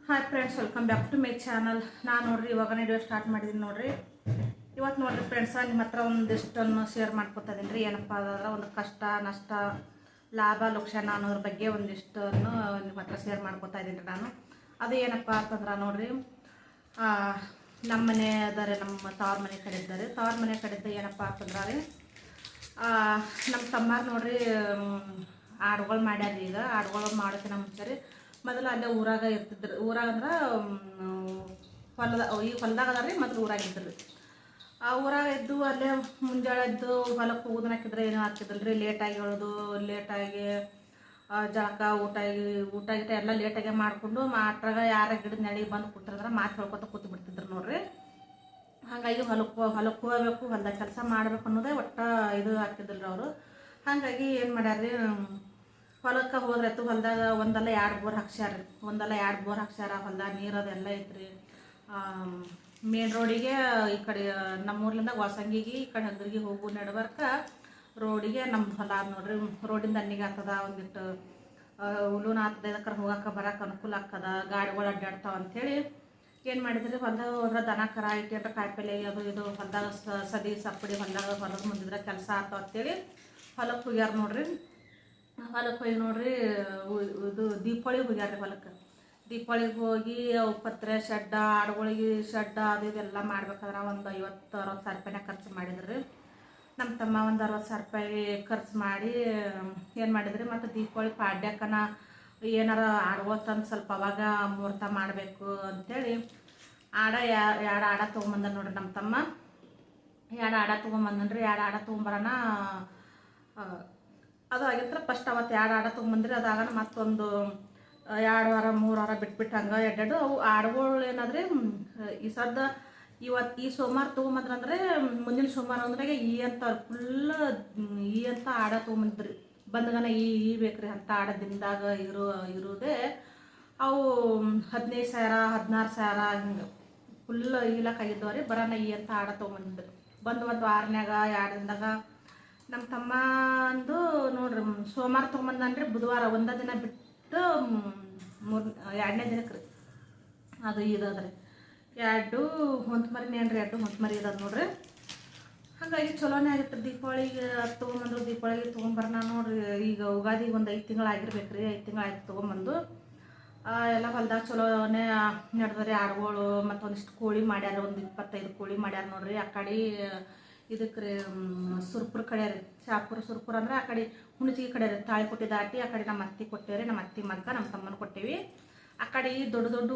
Hi friends, welcome back to my channel. ನಾನು ನೋಡ್ರಿ ಇವಾಗ ವಿಡಿಯೋ ಸ್ಟಾರ್ಟ್ ಮಾಡಿದ್ದೀನಿ ನೋಡ್ರಿ. ಇವತ್ತು ನೋಡ್ರಿ ಫ್ರೆಂಡ್ಸ, ನಿಮ್ಮ ಹತ್ರ ಒಂದಿಷ್ಟನ್ನು ಶೇರ್ ಮಾಡ್ಕೊತಾ ಇದೀನಿ ರೀ. ಏನಪ್ಪ ಅಂದ್ರೆ ಒಂದು ಕಷ್ಟ ನಷ್ಟ, ಲಾಭ ಲಕ್ಷಣ ಅನ್ನೋದ್ರ ಬಗ್ಗೆ ಒಂದಿಷ್ಟನ್ನು ನಿಮ್ಮ ಹತ್ರ ಶೇರ್ ಮಾಡ್ಕೊತಾ ಇದ್ದೀನಿ ರೀ ನಾನು. ಅದು ಏನಪ್ಪ ಅಂತಂದ್ರೆ ನೋಡ್ರಿ, ನಮ್ಮ ಮನೆ ಅದಾರೆ, ನಮ್ಮ ತವ್ರ ಮನೆ ಕಡೆ ಇದ್ದಾರೆ. ತವ್ರ ಮನೆ ಕಡೆದ್ದು ಏನಪ್ಪ ಅಂತಂದ್ರೆ ರೀ, ನಮ್ಮ ತಮ್ಮಾರು ನೋಡ್ರಿ ಆಡುಗಳು ಮಾಡ್ಯಾರ. ಈಗ ಆಡುಗಳು ಮಾಡೋಕ್ಕಿಂತ ಮುಂಚೆ ರೀ ಮೊದಲು ಅಲ್ಲೇ ಊರಾಗ ಇರ್ತಿದ್ರು. ಊರಾಗ ಅಂದ್ರೆ ಈ ಹೊಲ್ದಾಗ ಅದಾರ ರೀ. ಮೊದಲು ಊರಾಗ ಇದ್ದರು. ಆ ಊರಾಗ ಇದ್ದು ಅಲ್ಲೇ ಮುಂಜಾನೆ ಎದ್ದು ಹೊಲಕ್ಕೆ ಹೋಗೋದನ್ನ ಹಾಕಿದ್ರೆ ಏನೂ ಆಗ್ತಿದ್ದಿಲ್ಲ ರೀ. ಲೇಟಾಗಿ ಹೇಳೋದು, ಲೇಟಾಗಿ ಜಳಕ ಊಟ ಗೀಟ ಎಲ್ಲ ಲೇಟಾಗೆ ಮಾಡಿಕೊಂಡು ಮಾಟ್ರಾಗ ಯಾರ ಗಿಡದ ನೆಳಿಗೆ ಬಂದು ಕೂತಿದ್ರೆ ಮಾತು ಹೇಳ್ಕೊತ ಕೂತು ಬಿಡ್ತಿದ್ರು ನೋಡ್ರಿ. ಹಾಗಾಗಿ ಹೊಲಕ್ಕೆ ಹೋಗ್ಬೇಕು, ಹೊಲ್ದಾಗ ಕೆಲಸ ಮಾಡಬೇಕು ಅನ್ನೋದೇ ಒಟ್ಟು ಇದು ಆಗ್ತಿದ್ದಿಲ್ಲ ರೀ ಅವರು. ಹಾಗಾಗಿ ಏನು ಮಾಡ್ಯಾರ, ಹೊಲಕ್ಕೆ ಹೋದ್ರಾಯ್ತು. ಹೊಲದಾಗ ಒಂದಲ್ಲ ಎರಡು ಬೋರ್ ಹಾಕ್ಸ್ಯಾರ. ಹೊಲ್ದಾಗ ನೀರು ಅದೆಲ್ಲ ಐತ್ರಿ. ಮೇನ್ ರೋಡಿಗೆ ಈ ಕಡೆ ನಮ್ಮೂರ್ಲಿಂದ ವಾಸಂಗಿಗೆ ಈ ಕಡೆ ಹಗರಿಗೆ ಹೋಗು ನಡ್ಬರ್ಕ ರೋಡಿಗೆ ನಮ್ಮ ಹೊಲ ನೋಡ್ರಿ. ರೋಡಿಂದ ಅನ್ನಿಗೆ ಆಗ್ತದ, ಒಂದಿಟ್ಟು ಹುಲ್ಲುನ ಆಗ್ತದೆ. ಇದಕ್ಕೆ ಹೋಗಕ್ಕೆ ಬರಕ್ಕೆ ಅನುಕೂಲ ಆಗ್ತದ, ಗಾಡಿಗಳು ಅಡ್ಡಾಡ್ತಾವ ಅಂಥೇಳಿ ಏನು ಮಾಡಿದ್ರಿ, ಹೊಲ್ದಾಗ ಹೋದ್ರೆ ದನ ಕರ ಇಟ್ಟು ಕಾಯಿಪಲ್ಲೆ ಅದು ಇದು ಹೊಲ್ದಾಗ ಸದಿ ಸಪ್ಪಡಿ ಹೊಲದ ಮುಂದಿದ್ರೆ ಕೆಲಸ ಆಗ್ತಾವ ಅಂತೇಳಿ ಹೊಲಕ್ಕೆ ಹೋಗ್ಯಾರ ನೋಡ್ರಿ. ಹೊಲಕ್ಕೆ ಹೋಗಿ ನೋಡ್ರಿ, ಇದು ದೀಪಾವಳಿಗೆ ಹೋಗ್ಯಾರ ಹೊಲಕ್ಕೆ. ದೀಪಾವಳಿಗೆ ಹೋಗಿ ಪತ್ರೆ ಶೆಡ್ಡ, ಆಡುಗಳಿಗೆ ಶೆಡ್ಡ ಅದು ಇದೆಲ್ಲ ಮಾಡ್ಬೇಕಾದ್ರೆ ಒಂದು 50-60 ಸಾವಿರ ರೂಪಾಯಿನ ಖರ್ಚು ಮಾಡಿದ್ರಿ. ನಮ್ಮ ತಮ್ಮ ಒಂದು 60 ಸಾವಿರ ರೂಪಾಯಿ ಖರ್ಚು ಮಾಡಿ ಏನು ಮಾಡಿದ್ರಿ, ಮತ್ತು ದೀಪಾವಳಿ ಪಾಡ್ಯಕ್ಕನ ಏನಾರ ಆಡುಗಳು ತಂದು ಸ್ವಲ್ಪ ಅವಾಗ ಮುಹೂರ್ತ ಮಾಡಬೇಕು ಅಂಥೇಳಿ ಎರಡು ಆಡ ತೊಗೊಂಬಂದ ನೋಡ್ರಿ ನಮ್ಮ ತಮ್ಮ. ಎರಡು ಆಡ ತೊಗೊಂಬಂದನ್ರಿ. ಎರಡು ಆಡ ತೊಗೊಂಬರೋಣ ಅದು ಆಗಿದ್ರೆ ಫಸ್ಟ್ ಅವತ್ತು ಎರಡು ಆಡ ತೊಗೊಂಬಂದ್ರಿ. ಅದಾಗಣ ಮತ್ತೊಂದು 2 ವಾರ 3 ವಾರ ಬಿಟ್ಬಿಟ್ಟು ಹಂಗೆ ಎರಡು ಅವು ಆಡುಗಳು ಏನಾದ್ರೆ ಈ ಸೋಮವಾರ ತೊಗೊಂಬಂದ್ರಂದ್ರೆ ಮುಂದಿನ ಸೋಮವಾರ ಅಂದ್ರೆ ಈ ಅಂತ ಫುಲ್ ಈ ಅಂತ ಆಡ ತೊಗೊಂಬಂದ್ರಿ. ಬಂದಗನ ಈ ಬೇಕ್ರಿ ಅಂತ ಆಡ ದಿನದಾಗ ಇರೋದೇ ಅವು 15,000 16,000 ಹಿಂಗೆ ಫುಲ್ ಈಲಕ್ಕಾಗಿದ್ದವ್ರಿ. ಬರೋಣ ಈ ಅಂತ ಆಡ ತೊಗೊಂಬಂದಿದ್ರು. ಬಂದು ಒಂದು ವಾರನ್ಯಾಗ 2 ದಿನದಾಗ ನಮ್ಮ ತಮ್ಮ ಅಂದು ನೋಡ್ರಿ ಸೋಮವಾರ ತೊಗೊಂಬಂದನ್ರಿ. ಬುಧವಾರ ಒಂದೇ ದಿನ ಬಿಟ್ಟು 2ನೇ ದಿನಕ್ಕೆ ರೀ ಅದು ಇದಾದ್ರಿ. 2 ಹೊಂತಮರಿನೇ ಅನ್ರಿ, 2 ಹೊಂತಮರಿ ಇದಾದ ನೋಡ್ರಿ. ಹಾಗಾಗಿ ಚಲೋನೇ ಆಗಿತ್ತು. ದೀಪಾವಳಿಗೆ ತೊಗೊಂಬಂದ್ರು. ದೀಪಾವಳಿಗೆ ತೊಗೊಂಬರೋಣ ನೋಡ್ರಿ. ಈಗ ಯುಗಾದಿಗೆ ಒಂದು 5 ತಿಂಗಳು ಆಗಿರ್ಬೇಕು ರೀ. 5 ತಿಂಗಳು ಆಯ್ತು ತೊಗೊಂಬಂದು. ಎಲ್ಲ ಹೊಲ್ದಾಗ ಚಲೋನೇ ನಡೆದ್ರಿ. ಆಡುಗಳು ಮತ್ತೊಂದಿಷ್ಟು ಕೋಳಿ ಮಾಡ್ಯಾರ, ಒಂದು 25 ಕೋಳಿ ಮಾಡ್ಯಾರ ನೋಡ್ರಿ. ಆ ಕಡೆ ಇದಕ್ಕೆ ರೀ ಸುರ್ಪುರ ಕಡೆ ರೀ, ಶಾಪುರ ಸುರ್ಪುರ ಅಂದ್ರೆ ಆ ಕಡೆ ಹುಣಜಿಗೆ ಕಡೆ ರೀ. ತಾಳಿಕೊಟ್ಟಿ ದಾಟಿ ಆ ಕಡೆ ನಮ್ಮ ಅತ್ತಿ ಕೊಟ್ಟೇವ್ರಿ. ನಮ್ಮ ಅತ್ತಿ ಮಗ್ಗ ನಮ್ಮ ತಮ್ಮನ ಕೊಟ್ಟೇವಿ. ಆ ಕಡೆ ದೊಡ್ಡ ದೊಡ್ಡ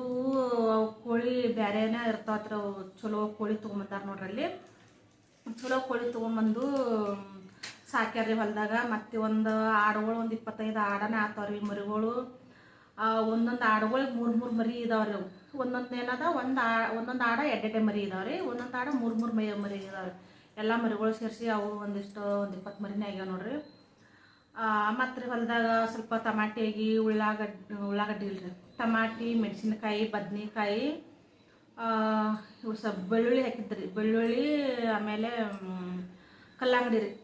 ಕೋಳಿ ಬೇರೆನೇ ಇರ್ತಾವತ್ರ. ಚಲೋ ಕೋಳಿ ತೊಗೊಂಬಂದಾರ ನೋಡ್ರಿ. ಅಲ್ಲಿ ಚಲೋ ಕೋಳಿ ತೊಗೊಂಬಂದು ಸಾಕ್ಯಾರ್ರಿ ಹೊಲ್ದಾಗ. ಮತ್ತೆ ಒಂದು ಆಡುಗಳು ಒಂದು 25 ಆಡನೇ ಆತಾವ್ರಿ, ಮರಿಗಳು. ಒಂದೊಂದು ಆಡುಗಳಿಗೆ 3 ಮರಿ ಇದಾವ್ರಿ. ಅವು ಒಂದೊಂದು ಏನದ ಒಂದೊಂದು ಆಡ 2 ಮರಿ ಇದಾವ್ರಿ. ಒಂದೊಂದು ಆಡ 3 ಮರಿ ಇದಾವ್ರಿ. ಎಲ್ಲ ಮರಿಗಳು ಸೇರಿಸಿ ಅವು ಒಂದು 20 ಮರಿನೇ ಆಗ್ಯಾವ ನೋಡ್ರಿ. ಮತ್ತು ರೀ ಹೊಲದಾಗ ಸ್ವಲ್ಪ ಟಮಾಟಿಗೆ ಉಳ್ಳಾಗಡ್ಡಿ ಇಲ್ರಿ, ಟಮಾಟಿ, ಮೆಣಸಿನ್ಕಾಯಿ, ಬದ್ನೆಕಾಯಿ, ಇವು ಸ್ವಲ್ಪ ಬೆಳ್ಳುಳ್ಳಿ ಹಾಕಿದ್ರಿ. ಬೆಳ್ಳುಳ್ಳಿ ಆಮೇಲೆ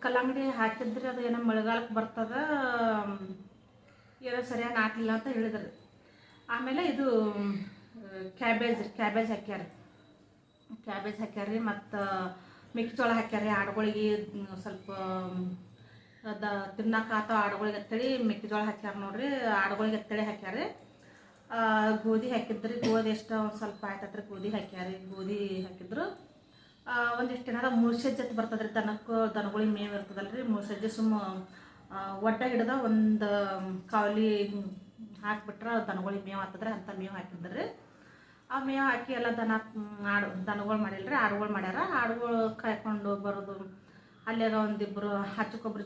ಕಲ್ಲಂಗಡಿ ಹಾಕಿದ್ರಿ. ಅದು ಏನೋ ಮಳೆಗಾಲಕ್ಕೆ ಬರ್ತದ, ಏನೋ ಸರಿಯಾಗಿ ನಾಟಲಿಲ್ಲ ಅಂತ ಹೇಳಿದ್ರಿ. ಆಮೇಲೆ ಇದು ಕ್ಯಾಬೇಜ್ ಹಾಕ್ಯಾರಿ. ಮತ್ತು ಮೆಕ್ಕೆಜೋಳ ಹಾಕ್ಯಾರಿ. ಆಡುಗಳಿಗೆ ಸ್ವಲ್ಪ ತಿನ್ನಕ್ಕೆ ಆತಾವ ಆಡುಗಳಿಗೆ ಅಂತೇಳಿ ಮೆಕ್ಕೆಜೋಳ ಹಾಕ್ಯಾರ ನೋಡ್ರಿ. ಆಡುಗಳಿಗೆ ಅಂತೇಳಿ ಹಾಕ್ಯಾರಿ. ಗೋಧಿ ಹಾಕಿದ್ರಿ. ಗೋಧಿ ಎಷ್ಟು ಒಂದು ಸ್ವಲ್ಪ ಆಯ್ತತ್ರಿ. ಗೋಧಿ ಹಾಕಿದ್ರು. ಒಂದಿಷ್ಟು ಏನಾರ ಮುಳ್ಸಜ್ಜೆ ಅಂತ ಬರ್ತದ್ರಿ. ದನಗಳಿಗೆ ಮೇವು ಇರ್ತದಲ್ರಿ. ಮುಳ್ಸಜ್ಜೆ ಒಡ್ಡ ಹಿಡ್ದ ಒಂದು ಕಾವಲಿ ಹಾಕಿಬಿಟ್ರೆ ದನಗಳಿಗೆ ಮೇವು ಆಗ್ತದ್ರಿ. ಅಂಥ ಮೇವು ಹಾಕಿದ್ರಿ. ಆ ಮೇವು ಹಾಕಿ ಎಲ್ಲ ದನಗಳು ಮಾಡಿಲ್ರಿ, ಆಡುಗಳು ಮಾಡ್ಯಾರ. ಆಡುಗಳು ಕಾಯ್ಕೊಂಡು ಬರೋದು, ಅಲ್ಲಾಗ ಒಂದಿಬ್ಬರು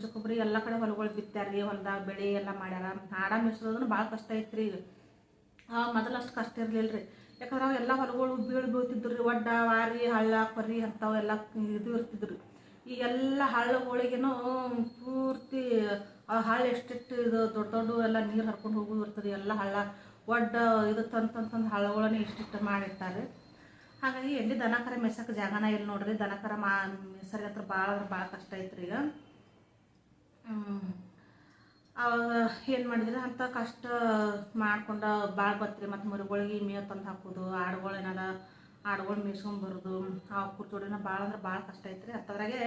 ಚುಕ್ಕೊಬ್ರಿ ಎಲ್ಲ ಕಡೆ ಹೊಲಗಳು ಬಿತ್ತಾರ್ರಿ. ಹೊಲದಾಗ ಬೆಳೆ ಎಲ್ಲ ಮಾಡ್ಯಾರ. ಆಡ ಮೆಸೋದನ್ನು ಭಾಳ ಕಷ್ಟ ಐತ್ರಿ. ಮೊದಲು ಅಷ್ಟು ಕಷ್ಟ ಇರಲಿಲ್ಲ ರೀ. ಯಾಕಂದ್ರೆ ಅವೆಲ್ಲ ಹೊಲಗಳು ಬೀಳ್ತಿದ್ರು ರೀ. ಒಡ್ಡ ವಾರಿ ಹಳ್ಳ ಕೊರಿ ಅಂಥವೆಲ್ಲ ಇದು ಇರ್ತಿದ್ರು. ಈಗೆಲ್ಲ ಹಳ್ಳಗಳಿಗೇನೋ ಪೂರ್ತಿ ಹಳ್ಳ ಎಷ್ಟಿಟ್ಟು ಇದು ದೊಡ್ಡ ಎಲ್ಲ ನೀರು ಹರ್ಕೊಂಡು ಹೋಗೋದು ಇರ್ತದೆ. ಎಲ್ಲ ಹಳ್ಳ ಒಡ್ಡ ಇದು ತಂದು ಹಳ್ಳಗಳನ್ನ ಇಷ್ಟಿಟ್ಟು ಮಾಡಿರ್ತಾರೆ. ಹಾಗಾಗಿ ಎಲ್ಲಿ ದನ ಕರ ಮೆಸಕ್ಕೆ ಜಾಗನ ಇಲ್ಲ ನೋಡ್ರಿ. ದನ ಕರ ಮೆಸರಿಗೆ ಹತ್ರ ಭಾಳ ಕಷ್ಟ ಐತ್ರಿ ಈಗ. ಅವಾಗ ಏನು ಮಾಡಿದ್ರೆ ಅಂತ ಕಷ್ಟ ಮಾಡ್ಕೊಂಡು ಭಾಳ ಬತ್ರಿ. ಮತ್ತು ಮರಿಗಳಿಗೆ ಮೇವು ತಂದು ಹಾಕೋದು, ಆಡುಗಳು ಏನದ ಆಡುಗಳು ಮೇಯ್ಸ್ಕೊಂಬರೋದು, ಆ ಕೂತೋಡಿನ ಭಾಳ ಅಂದ್ರೆ ಭಾಳ ಕಷ್ಟ ಐತ್ರಿ. ಅಂಥದ್ರಾಗೆ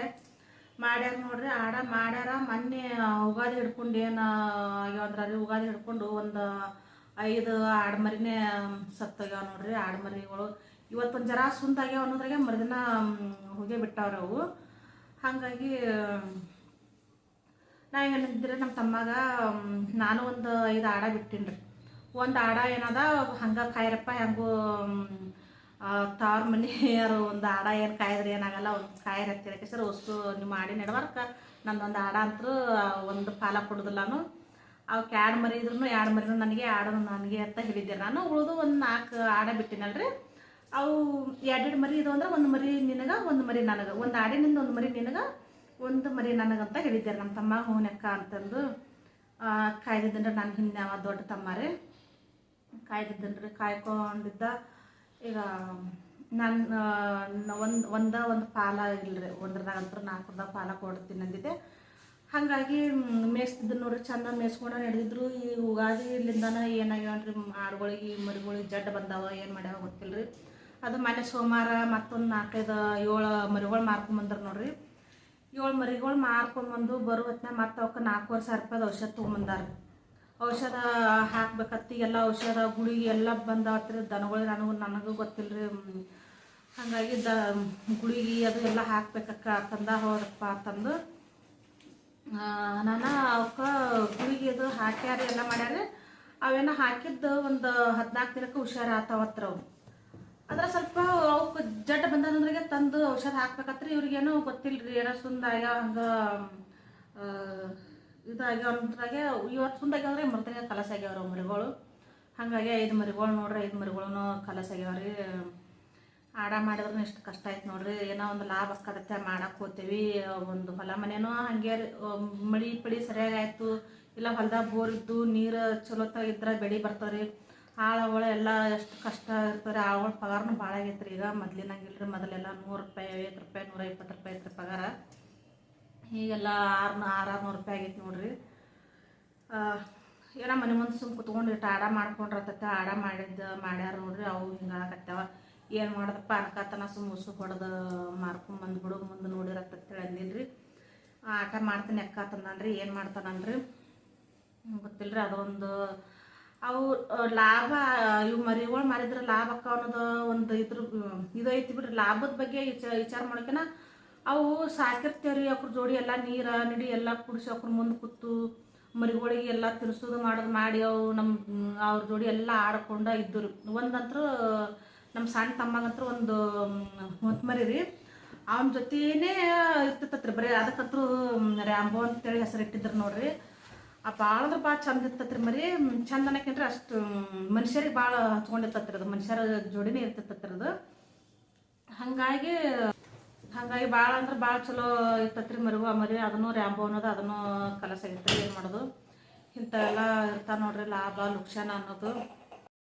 ಮಾಡ್ಯಾರ ನೋಡ್ರಿ. ಮಾಡ್ಯಾರ ಮೊನ್ನೆ ಉಗಾದಿ ಹಿಡ್ಕೊಂಡು ಏನು ಆಗ್ಯಾವ ಅಂದ್ರೆ ರೀ, ಉಗಾದಿ ಹಿಡ್ಕೊಂಡು ಒಂದು 5 ಆಡ್ಮರಿನೇ ಸತ್ತೋಗ್ಯಾವ ನೋಡ್ರಿ. ಆಡ್ಮರಿಗಳು ಇವತ್ತೊಂದು ಜರ ಸುಂದಾಗ್ಯಾವ ಅನ್ನೋದ್ರಾಗೆ ಮರುದಿನ ಹೋಗೇ ಬಿಟ್ಟವ್ರಿ ಅವು. ಹಾಗಾಗಿ ನಾ ಏನಿದ್ರೆ ನಮ್ಮ ತಮ್ಮಾಗ ನಾನು ಒಂದು 5 ಆಡ ಬಿಟ್ಟಿನಿ ರೀ. ಒಂದು ಆಡ ಏನದ ಹಂಗೆ ಕಾಯ್ರಪ್ಪ ಹೆಂಗೂ ತಾವ್ರ ಮನೆಯವರು ಒಂದು ಆಡ ಏನು ಕಾಯ್ದ್ರೆ ಏನಾಗಲ್ಲ, ಒಂದು ಕಾಯ್ರಿ ಹತ್ತಿರಕ್ಕೆ ಸರ್ ವಸ್ತು ನಿಮ್ಮ ಆಡಿ ನಡ್ವರ್ಕ ನಂದೊಂದು ಆಡ ಅಂತರೂ ಒಂದು ಪಾಲ ಕೊಡೋದಿಲ್ಲ. ನಾನು ಅವಕ್ಕೆ 2 ಮರಿ ಇದ್ರೂ 2 ಮರಿನೂ ನನಗೆ, ಆಡು ನನಗೆ ಅಂತ ಹೇಳಿದ್ದೆ. ನಾನು ಉಳಿದು ಒಂದು 4 ಆಡ ಬಿಟ್ಟಿನಲ್ರಿ. ಅವು 2 ಮರಿ ಇದು ಅಂದ್ರೆ 1 ಮರಿ ನಿನಗೆ, 1 ಮರಿ ನನಗೆ, ಒಂದು ಆಡಿನಿಂದ 1 ಮರಿ ನಿನಗೆ, 1 ಮರಿ ನನಗಂತ ಹೇಳಿದ್ದಾರೆ ನಮ್ಮ ತಮ್ಮ. ಹೂನಕ್ಕ ಅಂತಂದು ಕಾಯ್ದಿದ್ದನ್ರಿ. ನಾನು ಹಿಂದೆ ಅವ ದೊಡ್ಡ ತಮ್ಮ ರೀ, ಕಾಯ್ದಿದ್ದನ್ರಿ. ಕಾಯ್ಕೊಂಡಿದ್ದ. ಈಗ ನಾನು ಒಂದು ಪಾಲ ಇಲ್ಲರಿ, ಒಂದ್ರದಾಗಂತೂ 4ದಾಗ ಪಾಲ ಕೊಡ್ತೀನಿ ಅಂದಿದ್ದೆ. ಹಾಗಾಗಿ ಮೇಯ್ಸ್ತಿದ್ದು ನೋಡ್ರಿ, ಚಂದ ಮೇಯ್ಸ್ಕೊಂಡು ನಡೆದಿದ್ರು. ಈ ಉಗಾದಿಲಿಂದನ ಏನಾಗ್ಯಾವನ್ರಿ ಆಡುಗಳಿಗೆ ಮರಿಗಳಿಗೆ ಜಡ್ಡು ಬಂದಾವ, ಏನು ಮಾಡ್ಯಾವ ಗೊತ್ತಿಲ್ಲ ರೀ. ಅದು ಮೊನ್ನೆ ಸೋಮವಾರ ಮತ್ತೊಂದು 4-5 7 ಮರಿಗಳು ಮಾರ್ಕೊಂಬಂದ್ರೆ ನೋಡ್ರಿ. 7 ಮರಿಗಳು ಮಾರ್ಕೊಂಬಂದು ಬರೋ ಹೊತ್ತಿನಾಗ ಮತ್ತೆ ಅವಕ್ಕೆ 4,500 ರೂಪಾಯ್ದು ಔಷಧ ತೊಗೊಂಬಂದಾರ. ಔಷಧ ಹಾಕ್ಬೇಕತ್ತಿ ಎಲ್ಲ ಔಷಧ ಗುಳಿಗೆ ಎಲ್ಲ ಬಂದಾವತ್ರಿ ದನಗಳಿಗೆ. ನನಗೂ ಗೊತ್ತಿಲ್ಲ ರೀ. ಹಾಗಾಗಿ ಗುಳಿಗೆ ಅದು ಎಲ್ಲ ಹಾಕ್ಬೇಕಕ್ಕ ಅಂತಂದ. ಹೌದಪ್ಪ ಅಂತಂದು ನಾನು ಅವಕ್ಕೆ ಗುಳಿಗೆ ಅದು ಹಾಕ್ಯಾರ ಎಲ್ಲ ಮಾಡ್ಯಾರ. ಅವೇನೋ ಹಾಕಿದ್ದು ಒಂದು 14 ದಿನಕ್ಕೆ ಹುಷಾರು ಆತಾವತ್ರ ಅವು. ಅದ್ರ ಸ್ವಲ್ಪ ಅವಕ್ಕೆ ಜಡ್ಡು ಬಂದಂದ್ರಾಗೆ ತಂದು ಔಷಧ ಹಾಕ್ಬೇಕತ್ರಿ. ಇವ್ರಿಗೇನೋ ಗೊತ್ತಿಲ್ಲ ರೀ, ಏನೋ ಸುಂದಾಗ್ಯಾವ ಹಂಗೆ ಇದಾಗ್ಯಾವ ಅಂದ್ರಾಗೆ. ಇವತ್ತು ಸುಂದಾಗ್ಯಾವ್ರಿ, ಮರ್ತನೇ ಕಲಸ ಆಗ್ಯಾವ್ರಿ ಮರಿಗಳು. ಹಾಗಾಗಿ 5 ಮರಿಗಳು ನೋಡ್ರಿ, 5 ಮರಿಗಳೂ ಕಲಸ ಆಗ್ಯಾವ್ರಿ. ಆಡ ಮಾಡಿದ್ರೂ ಎಷ್ಟು ಕಷ್ಟ ಆಯ್ತು ನೋಡ್ರಿ. ಏನೋ ಒಂದು ಲಾಭ ಅಕ್ಕದತ್ತೆ ಮಾಡಕ್ಕೆ ಹೋಗ್ತೀವಿ. ಒಂದು ಹೊಲ ಮನೇನೂ ಹಂಗೆ ಮಳೆ ಪಳಿ ಸರಿಯಾಗಿ ಆಯಿತು, ಇಲ್ಲ ಹೊಲ್ದಾಗ ಬೋರ್ ಇದ್ದು ನೀರು ಚಲೋ ಇದ್ರೆ ಬೆಳೆ ಬರ್ತವ್ರಿ. ಆಳುಗಳು ಎಲ್ಲ ಎಷ್ಟು ಕಷ್ಟ ಇರ್ತಾರೆ. ಆಳುಗಳ ಪಗಾರನೂ ಭಾಳ ಆಗೈತೆ ರೀ. ಈಗ ಮೊದ್ಲಿನಂಗಿಲ್ಲ ರೀ. ಮೊದಲೆಲ್ಲ 100 ರೂಪಾಯಿ, 50 ರೂಪಾಯಿ, 120 ರೂಪಾಯಿ ಐತ್ರಿ ಪಗಾರ. ಈಗೆಲ್ಲ 600 ರೂಪಾಯಿ ಆಗೈತೆ ನೋಡ್ರಿ. ಏನೋ ಮನೆ ಮುಂದೆ ಸುಮ್ಮ ಕುತ್ಕೊಂಡಿಟ್ಟು ಆಡ ಮಾಡ್ಕೊಂಡ್ರತ್ತ. ಆಡ ಮಾಡ್ಯಾರ ನೋಡ್ರಿ. ಅವು ಹಿಂಗೆ ಆಗತ್ತವ. ಏನು ಮಾಡೋದಪ್ಪ ಅನ್ಕತನ ಸುಮ್ಮ ಉಸು ಹೊಡೆದು ಮಾರ್ಕೊಂಬಂದ್ಬಿಡು, ಮುಂದೆ ನೋಡಿರತ್ತೇಳಿ ಅಂದಿಲ್ಲ ರೀ. ಆಟ ಮಾಡ್ತೀನಿ ಅಕ್ಕತಂದನ್ರಿ. ಏನು ಮಾಡ್ತಾನನ್ರಿ ಗೊತ್ತಿಲ್ಲ ರೀ. ಅದೊಂದು ಅವು ಲಾಭ, ಇವು ಮರಿಗಳು ಮಾರಿದ್ರೆ ಲಾಭ ಅಕ್ಕ ಅನ್ನೋದು ಒಂದು ಇದು ಐತಿ ಬಿಡ್ರಿ. ಲಾಭದ ಬಗ್ಗೆ ವಿಚಾರ ಮಾಡೋಕೆನ ಅವು ಸಾಕಿರ್ತೇವ್ರಿ. ಅವ್ರ ಜೋಡಿ ಎಲ್ಲ ನೀರು ನಿಡಿ ಎಲ್ಲ ಕುಡಿಸಿ ಅವ್ರ ಮುಂದೆ ಕೂತು ಮರಿಗಳಿಗೆ ಎಲ್ಲ ತಿರ್ಸೋದು ಮಾಡೋದು ಮಾಡಿ ಅವು ಅವ್ರ ಜೋಡಿ ಎಲ್ಲ ಆಡ್ಕೊಂಡು ಇದ್ದರು. ಒಂದಂತರೂ ನಮ್ಮ ಸಣ್ಣ ತಮ್ಮಗಂತೂ ಒಂದು ಮರಿ ರೀ, ಅವನ ಜೊತೆನೇ ಇರ್ತಿತ್ತತ್ರಿ ಬರೀ. ಅದಕ್ಕಂತೂ ರ್ಯಾಂಬೋ ಅಂತೇಳಿ ಹೆಸರು ಇಟ್ಟಿದ್ರು ನೋಡ್ರಿ. ಭಾಳ ಅಂದ್ರೆ ಭಾಳ ಚಂದ ಇರ್ತತ್ರಿ ಮರಿ. ಚಂದ ಅನ್ನೋಕ್ಕಿಂತ ಅಷ್ಟು ಮನುಷ್ಯರಿಗೆ ಭಾಳ ಹಚ್ಕೊಂಡಿರ್ತತ್ರಿ ಅದು, ಮನುಷ್ಯರ ಜೋಡಿನೇ ಇರ್ತಿತ್ತತ್ರಿ ಅದು. ಹಾಗಾಗಿ ಭಾಳ ಅಂದ್ರೆ ಭಾಳ ಚಲೋ ಇರ್ತತ್ರಿ ಮರಿ. ಅದನ್ನು ರ್ಯಾಂಬೋ ಅನ್ನೋದು ಅದನ್ನು ಕಲಸಾಗಿರ್ತಾರೆ. ಏನು ಮಾಡೋದು, ಇಂಥವೆಲ್ಲ ಇರ್ತಾವೆ ನೋಡ್ರಿ ಲಾಭ ಲುಕ್ಷಾನ ಅನ್ನೋದು.